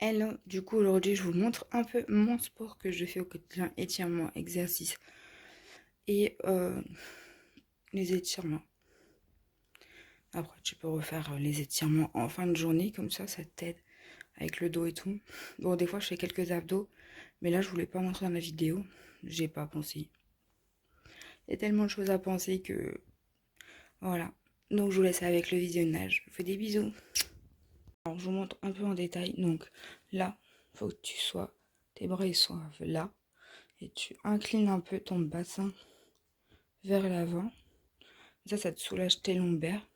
Hello, du coup aujourd'hui je vous montre un peu mon sport que je fais au quotidien, étirements, exercices et les étirements. Après tu peux refaire les étirements en fin de journée, comme ça t'aide avec le dos et tout. Bon, des fois je fais quelques abdos, mais là je voulais pas montrer dans la vidéo, j'ai pas pensé. Il y a tellement de choses à penser que voilà. Donc je vous laisse avec le visionnage, je vous fais des bisous. Alors je vous montre un peu en détail, donc là, faut que tes bras ils soient là. Et tu inclines un peu ton bassin vers l'avant. Ça te soulage tes lombaires.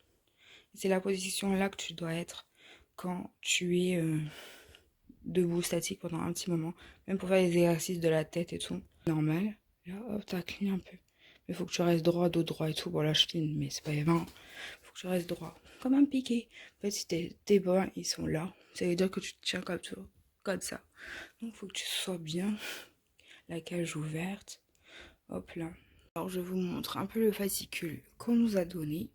C'est la position là que tu dois être quand tu es debout statique pendant un petit moment. Même pour faire les exercices de la tête et tout. Normal. Là, hop, t'inclines un peu. Mais il faut que tu restes droit, dos droit et tout. Bon, là, je filme, mais c'est pas évident. Il faut que tu restes droit. Comme un piqué. En fait, si tes bras, ils sont là, ça veut dire que tu te tiens comme ça. Donc, il faut que tu sois bien. La cage ouverte. Hop là. Alors je vous montre un peu le fascicule qu'on nous a donné.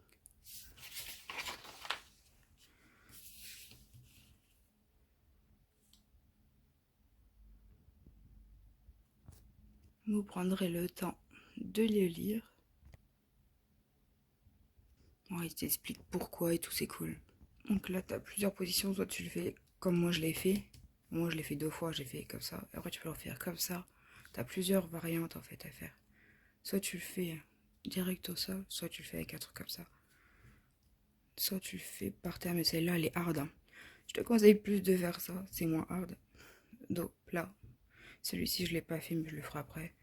Vous prendrez le temps de le lire. Bon, il t'explique pourquoi et tout, c'est cool. Donc là, tu as plusieurs positions. Soit tu le fais comme moi je l'ai fait. Moi je l'ai fait 2 fois, j'ai fait comme ça. Après tu peux le faire comme ça. Tu as plusieurs variantes en fait à faire. Soit tu le fais direct au sol, soit tu le fais avec un truc comme ça. Soit tu le fais par terre, mais celle-là elle est hard. Hein. Je te conseille plus de faire ça, c'est moins hard. Dos plat. Celui-ci je l'ai pas fait, mais je le ferai après.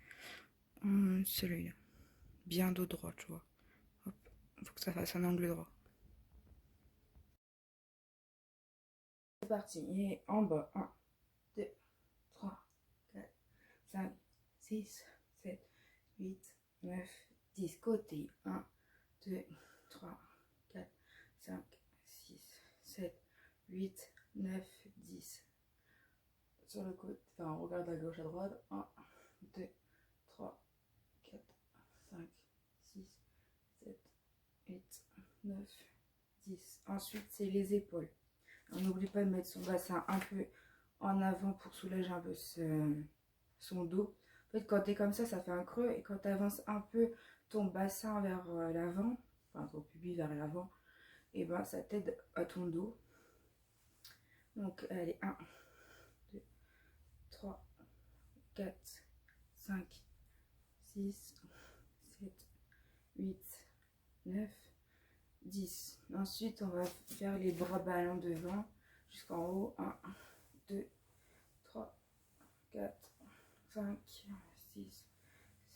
Celui-là. Bien dos droit, tu vois. Hop. Faut que ça fasse un angle droit. C'est parti. Et en bas. 1, 2, 3, 4, 5, 6, 7, 8, 9, 10. Côté. 1, 2, 3, 4, 5, 6, 7, 8, 9, 10. Sur le côté. Enfin, on regarde à gauche, à droite. 1, 2, 3, 4, 5, 6, 7, 8, 9, 10. Ensuite, c'est les épaules. On n'oublie pas de mettre son bassin un peu en avant pour soulager un peu son dos. En fait, quand tu es comme ça fait un creux. Et quand tu avances un peu ton bassin vers l'avant, enfin ton pubis vers l'avant, et ben ça t'aide à ton dos. Donc, allez, 1, 2, 3, 4, 5, 6, 7, 8, 9, 10. Ensuite, on va faire les bras ballants devant jusqu'en haut. 1, 2, 3, 4, 5, 6,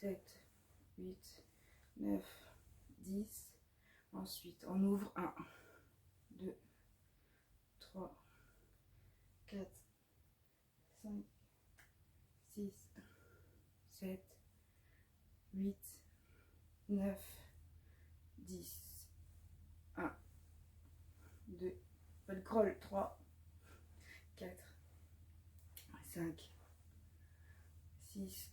7, 8, 9, 10. Ensuite, on ouvre 1, 2, 3, 4, 5, 6, 7, 8, 9, 10. 1, 2, pas le crawl. 3, 4, 5, 6,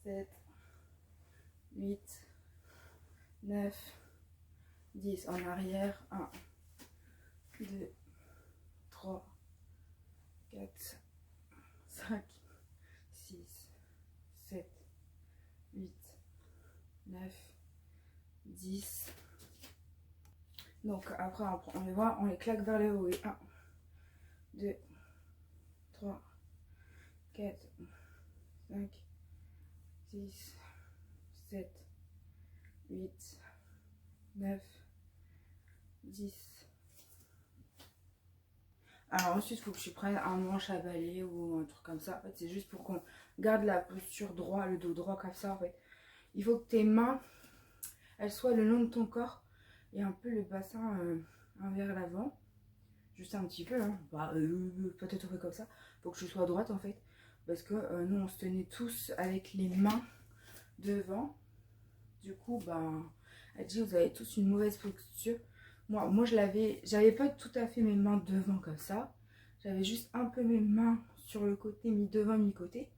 7, 8, 9, 10. En arrière. 1, 2, 3, 4, 5, 6, 7, 8, 9, 10. Donc après on les voit, on les claque vers le haut. Et 1, 2, 3, 4, 5, 6, 7, 8, 9, 10. Alors ensuite, il faut que tu prennes un manche à balai ou un truc comme ça. En fait, c'est juste pour qu'on garde la posture droite, le dos droit comme ça. En fait, il faut que tes mains, elles soient le long de ton corps et un peu le bassin vers l'avant. Juste un petit peu, hein. Bah, peut-être comme ça. Il faut que tu sois droite en fait. Parce que nous, on se tenait tous avec les mains devant. Du coup, ben, elle dit, vous avez tous une mauvaise posture. Moi j'avais pas tout à fait mes mains devant comme ça. J'avais juste un peu mes mains sur le côté, mi devant, mi côté.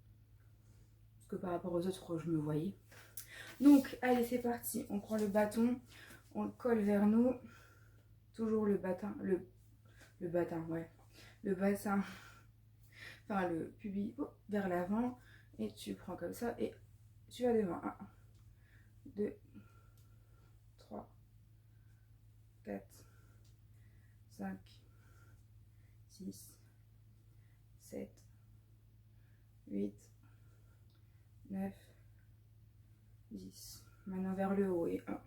Parce que par rapport aux autres, je me voyais. Donc, allez, c'est parti. On prend le bâton, on le colle vers nous. Toujours le bâton, ouais. le bassin, enfin le pubis vers l'avant. Et tu prends comme ça et tu vas devant. 1, 2, 3, 4, 5, 6, 7, 8, 9, 10. Maintenant vers le haut et 1,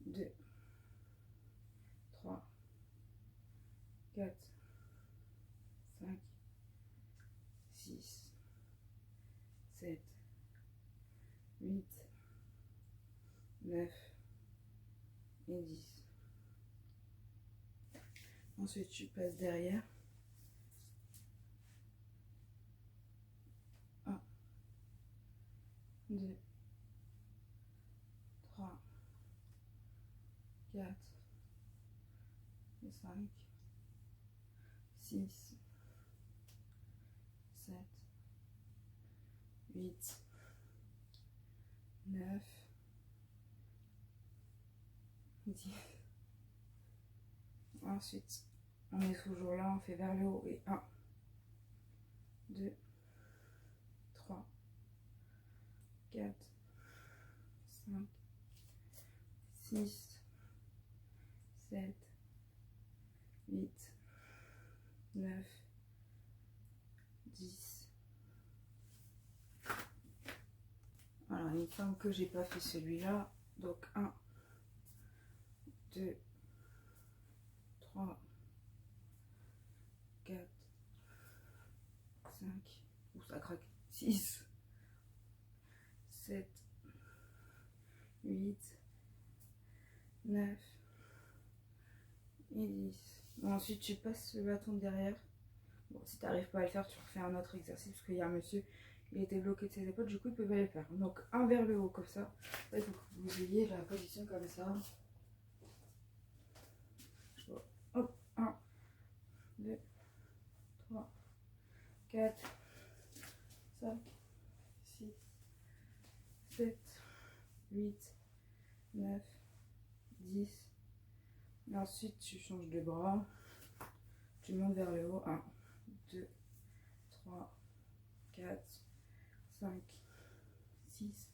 2, 3, 4, 5, 6, 7, 8, 9 et 10. Ensuite, tu passes derrière. 1, 2, 3, 4 et 5, 6, 7, 8, 9, 10. Ensuite, on est toujours là, on fait vers le haut et 1, 2, 3, 4, 5, 6, 7, 8, 9, 10. Voilà, il me semble que j'ai pas fait celui-là. Donc 1, 2, 3, 4, 5, ou ça craque, 6, 7, 8, 9 et 10. Bon, ensuite, tu passes le bâton derrière. Bon, si tu n'arrives pas à le faire, tu refais un autre exercice parce qu'il y a un monsieur, il était bloqué de ses épaules, du coup, il peut pas le faire. Donc, un vers le haut, comme ça. Il faut que vous ayez la position comme ça. Hop, 1, 2, 3, 4, 5, 6, 7, 8, 9, 10. Et ensuite, tu changes de bras. Tu montes vers le haut. 1, 2, 3, 4, 5, 6,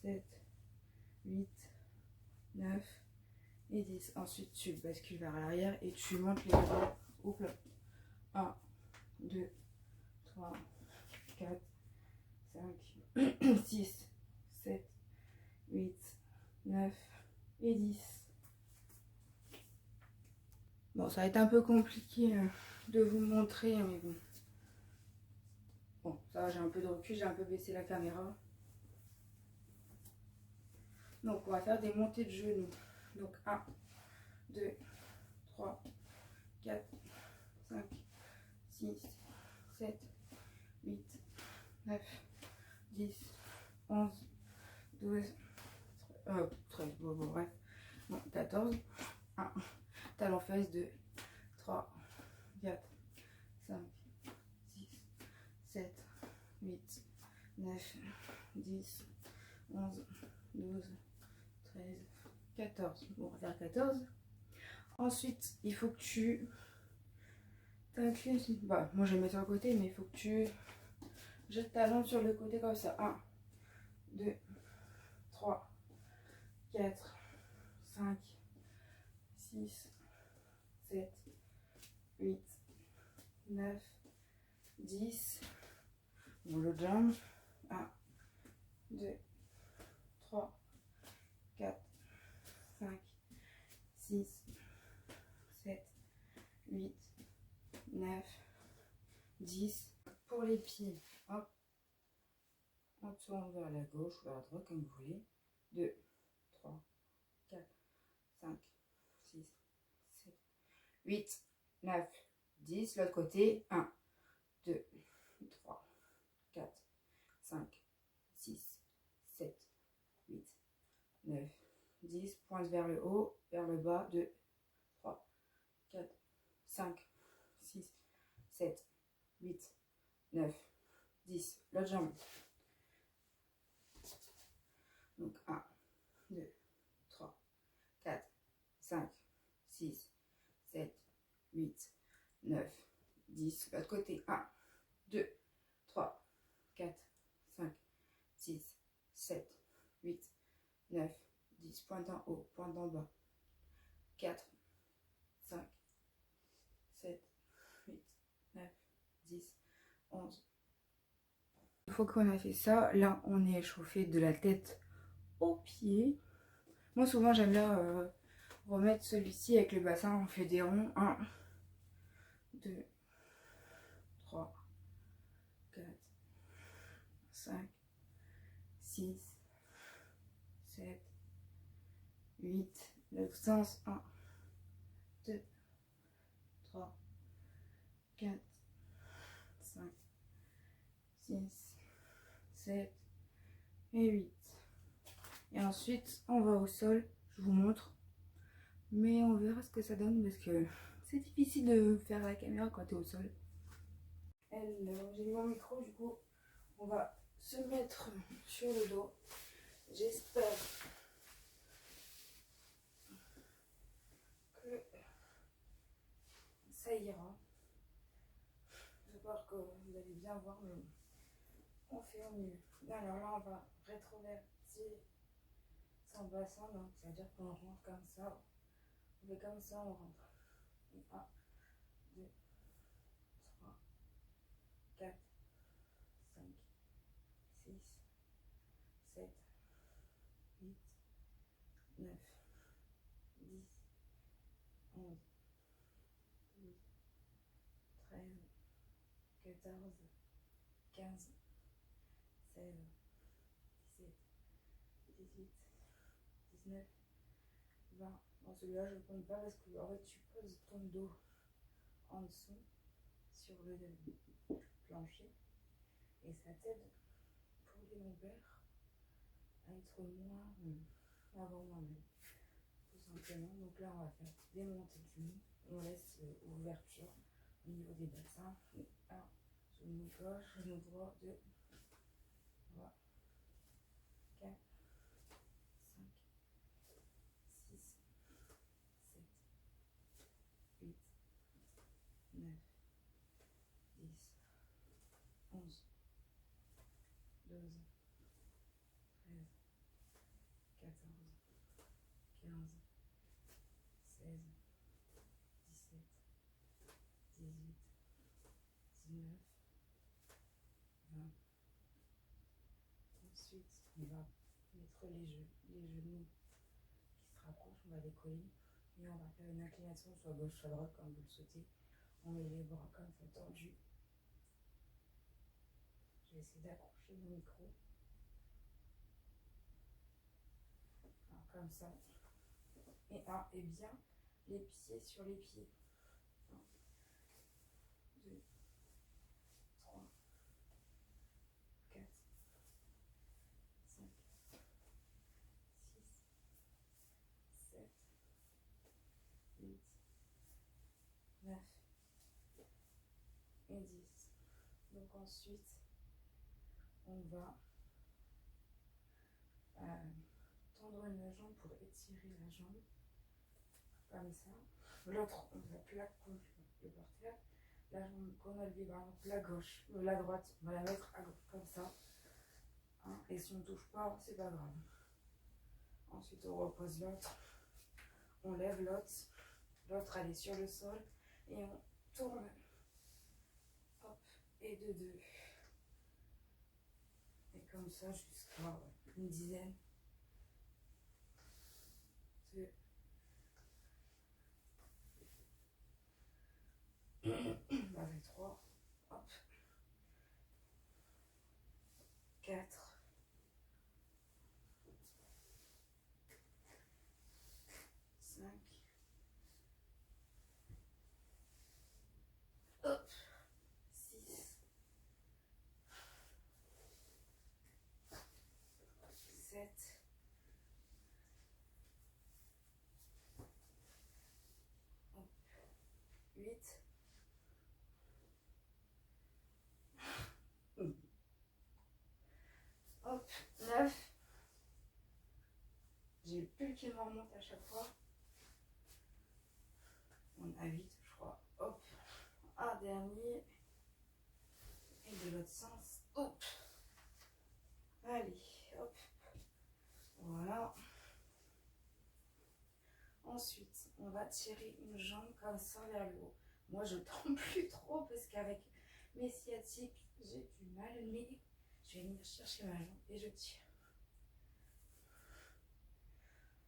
7, 8, 9 et 10. Ensuite, tu bascules vers l'arrière et tu montes les bras au plat. 1, 2, 3, 4, 5, 6, 7, 8, 9 et 10. Bon, ça va être un peu compliqué de vous montrer, mais bon. Bon, ça va, j'ai un peu de recul, j'ai un peu baissé la caméra. Donc, on va faire des montées de genoux. Donc, 1, 2, 3, 4, 5, 6, 7, 8, 9, 10, 11, 12, 13, bon, bref. Bon, 14, 1, talon fesse, 2, 3, 4, 5, 6, 7, 8, 9, 10, 11, 12, 13, 14. Bon, on va faire 14. Ensuite, il faut que tu t'inclines. Bah, moi je vais mettre sur le côté, mais il faut que tu jettes ta jambe sur le côté comme ça. 1, 2, 3, 4, 5, 6, 7, 8, 9, 10. Bon, l'autre jambe. 1, 2, 3, 4, 5, 6, 7, 8, 9, 10. Pour les pieds, hop, on tourne vers la gauche ou vers la droite comme vous voulez. 2, 3, 4, 5, 6, 7, 8, 9, 10. L'autre côté, 1, 2, 3, 4, 5, 6, 7, 8, 9, 10. Pointe vers le haut, vers le bas. 2, 3, 4, 5, 6, 7, 8, 9, 10. L'autre jambe. Donc 1, 2, 3, 4, 5, 6, 7, 8, 9, 10. L'autre côté. 1, 2, 3, 4, 5, 6, 7, 8, 9, 10. Pointe en haut, pointe en bas. 4, 5, 7, 8, 9, 10, 11. Une fois qu'on a fait ça, là on est échauffé de la tête aux pieds. Moi souvent j'aime bien remettre celui-ci avec le bassin, on fait des ronds. 1, 2, 3, 4, 5, 6, 7, 8, l'autre sens. 1, 2, 3, 4, 5, 6, 7 et 8. Et ensuite, on va au sol. Je vous montre. Mais on verra ce que ça donne parce que c'est difficile de faire la caméra quand tu es au sol. J'ai mis mon micro, du coup, on va se mettre sur le dos. J'espère que ça ira. J'espère que vous allez bien voir, mais on fait au mieux. Alors là, on va rétroverser son bassin, donc c'est-à-dire qu'on rentre comme ça. On fait comme ça, on rentre. 1, 2, 3, 4, 5, 6, 7, 8, 9, 10, 11, 12, 13, 14, 15, 16, 17, 18, 19, 20. Bon, celui-là, je ne compte pas parce que en fait, tu poses ton dos en dessous sur le plancher et ça t'aide pour les lombaires à être moins avant moi-même, tout simplement. Donc là, on va faire démonter le genou. On laisse ouverture au niveau des bassins. 1, genou gauche, genou droit, 2, 3, 4, 5, 6, 7, 8, 9, 10, 11, 12, 13, 14, 15, 16, 17, 18, 19, 20. Ensuite, on va mettre les genoux qui se rapprochent, on va les coller et on va faire une inclination soit gauche soit droite comme vous le souhaitez. On met les bras comme ça tendus. Je vais essayer d'accrocher mon micro. Alors, comme ça. Et bien les pieds sur les pieds. 1, 2, 3, 4, 5, 6, 7, 8, 9 et 10. Donc ensuite, on va tendre une jambe pour étirer la jambe. Comme ça. L'autre, on va plaque le par terre. La jambe qu'on a levée, par exemple, la gauche, la droite, on va la mettre à gauche, comme ça. Hein, et si on ne touche pas, c'est pas grave. Ensuite, on repose l'autre. On lève l'autre. L'autre, elle est sur le sol. Et on tourne. Hop. Et de deux. Et comme ça, jusqu'à une dizaine. 2. Avec 3. Hop. 4. 5. Hop. 6. 7. 8. Hop, 9. J'ai plus qui me remonte à chaque fois. On a 8, je crois. Hop. dernier. Et de l'autre sens. Hop. Allez, hop. Voilà. Ensuite, on va tirer une jambe comme ça vers le haut. Moi, je tends plus trop parce qu'avec mes sciatiques, j'ai du mal, mais je vais venir chercher ma jambe et je tire.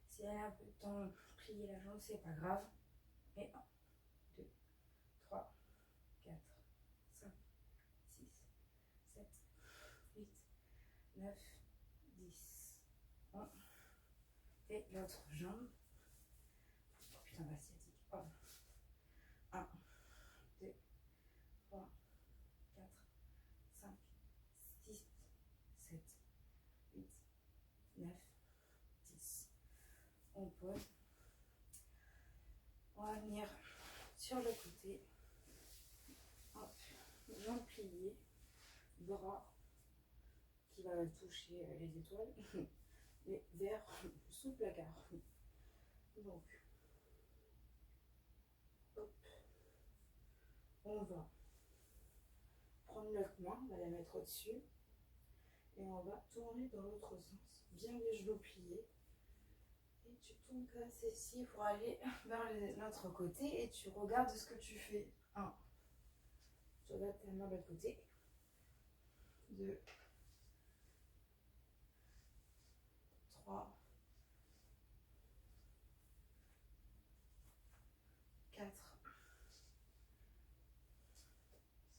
Si elle a un peu de temps de plier la jambe, c'est pas grave. Et 1, 2, 3, 4, 5, 6, 7, 8, 9, 10. On fait l'autre jambe. Oh putain, la sciatique. Oh. 1, 2, 3, 4, 5, 6, 7, 8, 9, 10. On pose. On va venir sur le côté. Hop, jambes pliées, bras qui va toucher les étoiles, et vers sous le placard. Donc, hop, on va prendre notre main, on va la mettre au-dessus et on va tourner dans l'autre sens. Bien les genoux pliés. Et tu tournes comme ceci pour aller vers l'autre côté et tu regardes ce que tu fais. 1. Tu regardes ta main de l'autre côté. 2. 3. 4.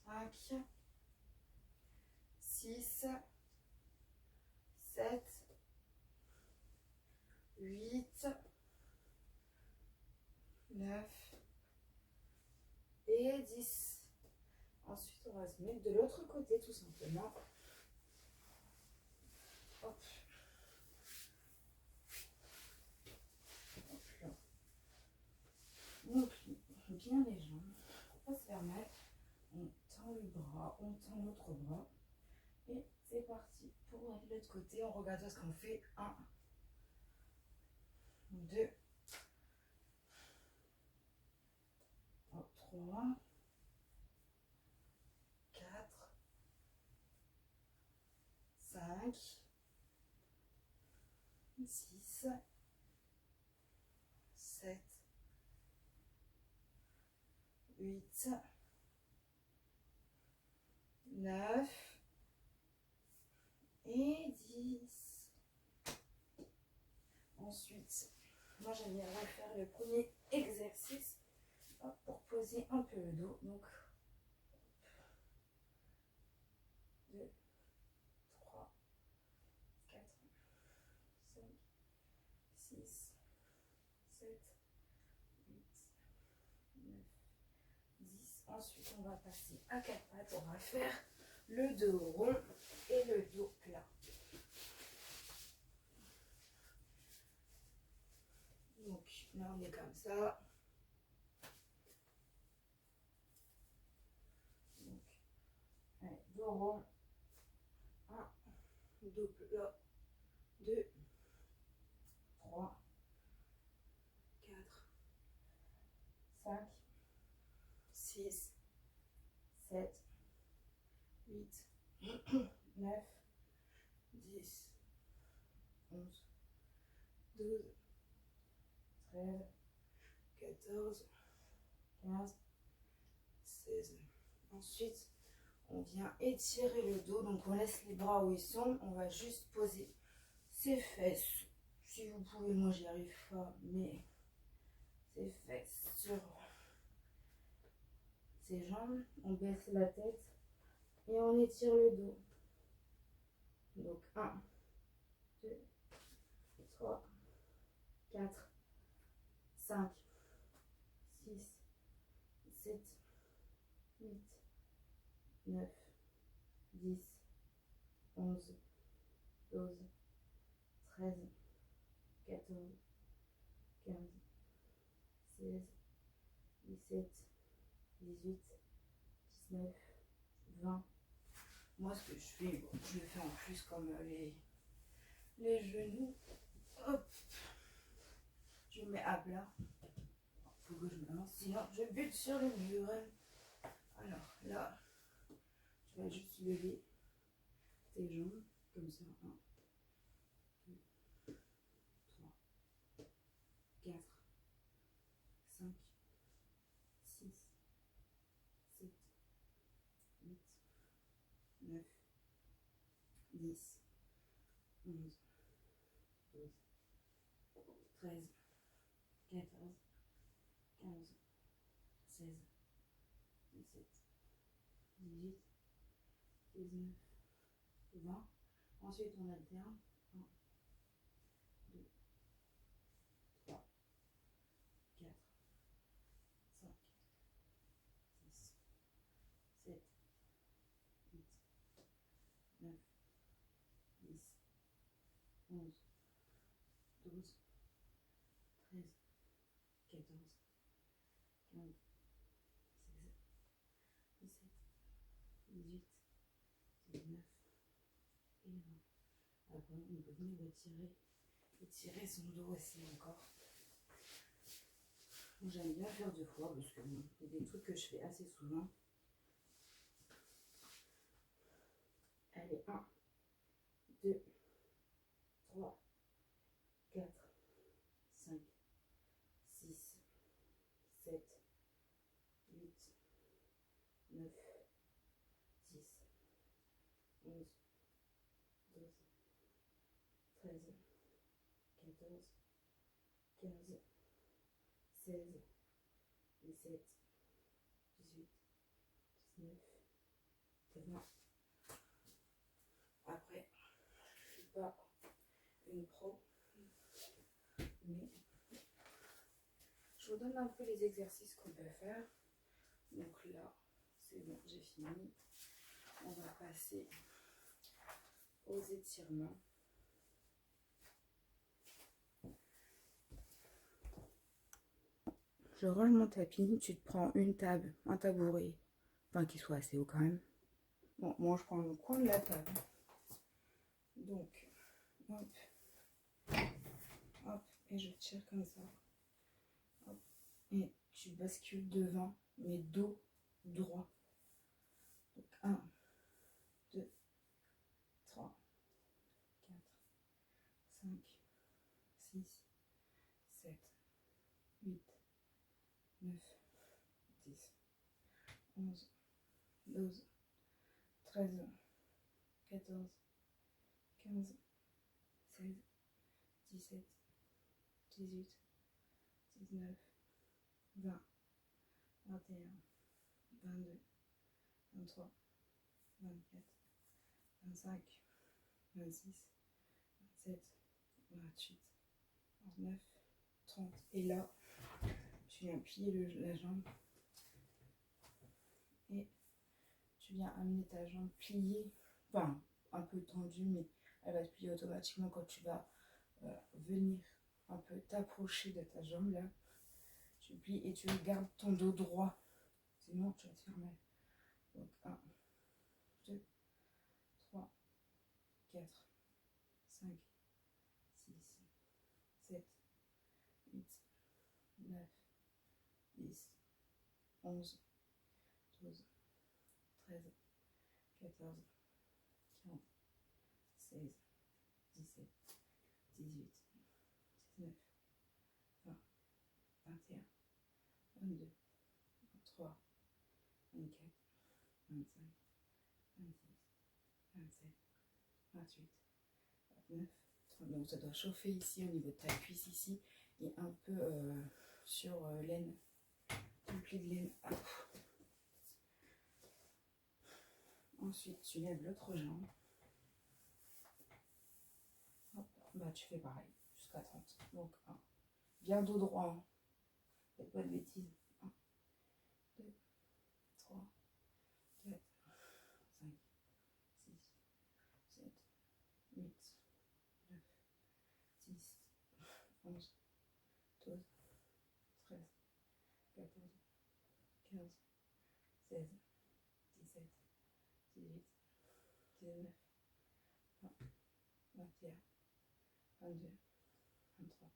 5. 6. 7. 8. 9. Et 10. Ensuite, on va se mettre de l'autre côté tout simplement. Hop. Hop là. On plie bien les jambes. On va se faire mal. On tend le bras, on tend l'autre bras. Et c'est parti. Pour aller de l'autre côté, on regarde ce qu'on fait. 1, 2, 3, 4, 5, 6, 7, 8, 9 et 10. Ensuite, moi j'aime bien faire le premier exercice pour poser un peu le dos. Donc, 2, 3, 4, 5, 6, 7, 8, 9, 10. Ensuite, on va passer à 4 pattes. On va faire le dos rond et le dos plat. Donc là, on est comme ça. Donc, allez, dos rond. 1, dos plat. 2, 3, 4, 5, 6, 7, 8, 9, 10, 11, 12, 13, 14, 15, 16. Ensuite, on vient étirer le dos. Donc, on laisse les bras où ils sont. On va juste poser ses fesses. Si vous pouvez, moi, j'y arrive pas, mais ses fesses sur ses jambes. On baisse la tête et on étire le dos. Donc, 1, 2, 3, 4, 5, 6, 7, 8, 9, 10, 11, 12, 13, 14, 15, 16, 17, 18, 19, 20. Moi, ce que je fais, bon, je le fais en plus comme les genoux. Hop. Je me mets à plat. Faut que je me lance, sinon je bute sur le mur. Alors, là, tu vas juste lever tes jambes comme ça. 1, 2, 3, 4, 5, 6, 7, 8, 9, 10, 11, 12, 13, 14, 15, 16, 17, 18, 19, 20. Ensuite, on alterne. 1, 2, 3, 4, 5, 6, 7, 8, 9, 10, 11, 12, 13, 14, 15, 16, 17, 18, 19 et 20. Après, on peut venir étirer son dos aussi encore. Moi, j'aime bien faire 2 fois parce que bon, il y a des trucs que je fais assez souvent. Allez, 1, 2, 3, 4, 5, 6, 7, 8, 9, 10, 11, 12, 13, 14, 15, 16, 17, 18, 19, 20. Après, je ne suis pas une pro, mais je vous donne un peu les exercices qu'on peut faire. Donc là, c'est bon, j'ai fini. On va passer aux étirements. Je range mon tapis, tu te prends une table, un tabouret, enfin qui soit assez haut quand même. Bon, moi je prends le coin de la table. Donc, hop, hop, et je tire comme ça. Hop, et tu bascules devant, mais dos droit. Donc 1, 2, 3, 4, 5, 6, 7, 8, 9, 10, 11, 12, 13, 14, 15, 16, 17, 18, 19, 20, 21, 22, 23, 24, 25, 26, 27, 28, 29, 30. Et là, tu viens plier la jambe et tu viens amener ta jambe pliée, enfin un peu tendue, mais elle va se plier automatiquement quand tu vas venir un peu t'approcher de ta jambe là. Tu plies et tu gardes ton dos droit, sinon tu vas te faire mal. Donc 1, 2, 3, 4, 5, 6, 7, 8, 9, 10, 11, 12, 13, 14, 15, 16, 17, 18, 19, 20, 21, 22, 23, 24, 25, 26, 27, 28, 29, 30. Donc ça doit chauffer ici au niveau de ta cuisse ici et un peu sur l'aine, le pli de l'aine. Ensuite, tu lèves l'autre jambe. Hop, bah, tu fais pareil, jusqu'à 30. Donc, 1. Bien dos droit. Hein. Faites pas de bêtises. 1, 2, 3, 4, 5, 6, 7, 8, 9, 10, 11, 12, 13, 14, 15, 16, 17, 18, 19, 20, 21, 22, 23,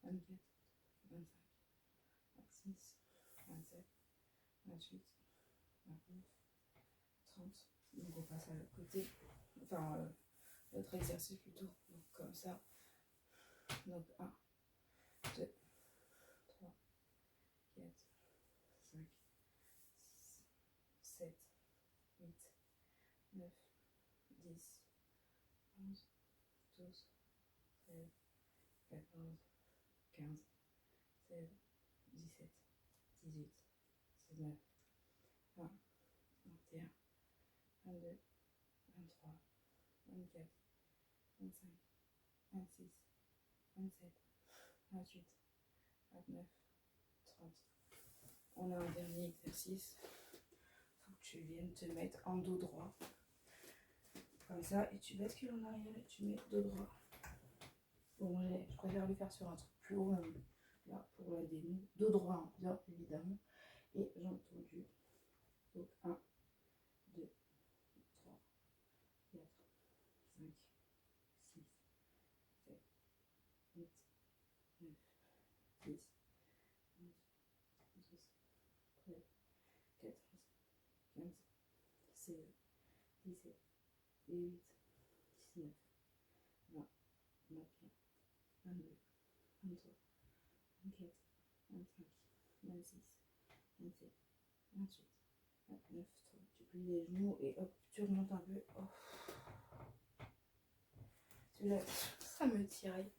24, 25, 26, 27, 28, 29, 30. Donc on passe à l'autre côté. Enfin, l'autre exercice plutôt. Donc comme ça. Donc 1, 2, 3, 4, 5, 6, 7, 8, 9, 10, 11, 12, 13, 14, 15, 16, 17, 18, 19, 20, 21, 22, 23, 24, 25, 26, 27, 28, 29, 30. On a un dernier exercice. Il faut que tu viennes te mettre en dos droit. Comme ça, et tu bascules en arrière et tu mets dos droit. Bon, je préfère le faire sur un truc plus haut, là, pour la démo. Dos droit, hein, bien évidemment. Et jambes tendues. Donc 1, 2, 3, 4, 5, 6, 7, 8, 9, 10, 11, 12, 13, 14, 15, 16, 17, 18, 19, 20, 21, 22, 23, 24, 25, 26, 27, 28, 29, 30. Tu plies les genoux et hop, tu remontes un peu. Oh. Celui-là, ça me tiraille.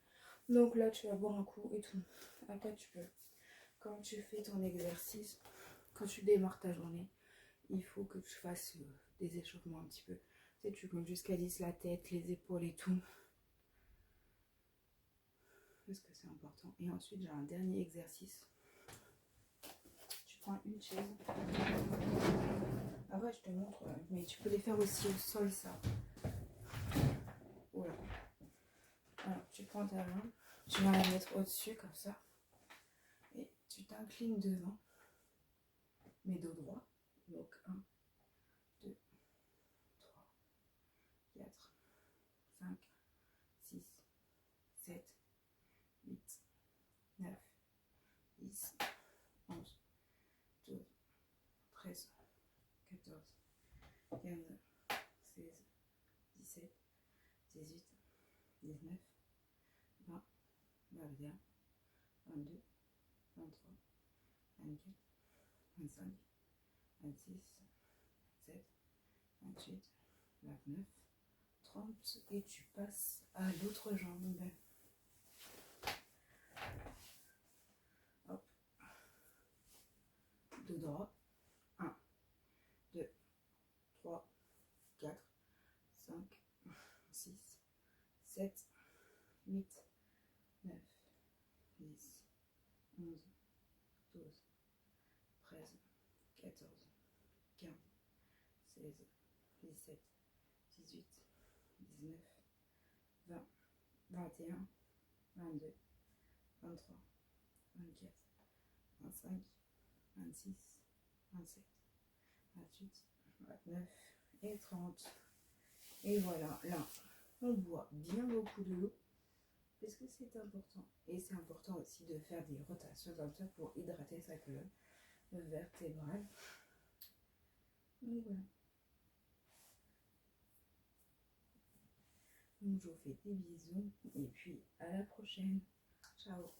Donc là, tu vas boire un coup et tout. Après, tu peux, quand tu fais ton exercice, quand tu démarres ta journée, il faut que tu fasses des échauffements un petit peu. Tu sais, tu jusqu'alises la tête, les épaules et tout. Parce que c'est important. Et ensuite, j'ai un dernier exercice. Tu prends une chaise. Après, je te montre, mais tu peux les faire aussi au sol, ça. Voilà. Alors, tu prends ta main, tu vas la mettre au-dessus, comme ça. Et tu t'inclines devant. Mais dos droit. Donc, 1, 2, 3, 4, 5, 6, 7, 8, 9, 10, 11, 12, 13, 14, 15, 16, 17, 18, 19, 20, 21, 22, 23, 24, 25, 26, 27, 28, 29, 30 et tu passes à l'autre jambe. Hop. Dos droit. 1, 2, 3, 4, 5, 6, 7, 8, 9, 10, 11, 12, 13, 14, 15, 16, 17, 18, 19, 20, 21, 22, 23, 24, 25, 26, 27, 28, 29 et 30. Et voilà, là, on boit bien beaucoup de l'eau parce que c'est important. Et c'est important aussi de faire des rotations comme ça pour hydrater sa colonne vertébrale. Donc voilà. Donc je vous fais des bisous et puis à la prochaine. Ciao.